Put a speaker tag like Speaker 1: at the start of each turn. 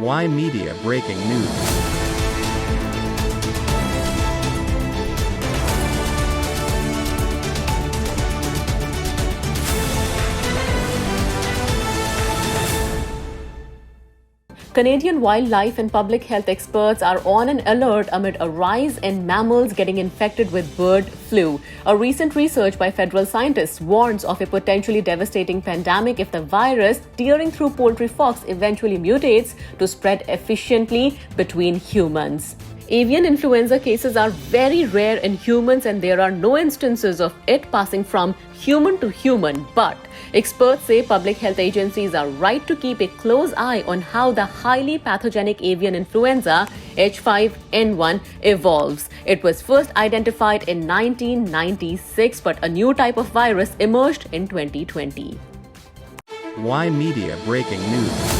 Speaker 1: Y Media breaking news.
Speaker 2: Canadian wildlife and public health experts are on an alert amid a rise in mammals getting infected with bird flu. A recent research by federal scientists warns of a potentially devastating pandemic if the virus tearing through poultry flocks eventually mutates to spread efficiently between humans. Avian influenza cases are very rare in humans and there are no instances of it passing from human to human, but experts say public health agencies are right to keep a close eye on how the highly pathogenic avian influenza H5N1 evolves. It was first identified in 1996, but a new type of virus emerged in 2020.
Speaker 1: Y Media breaking news.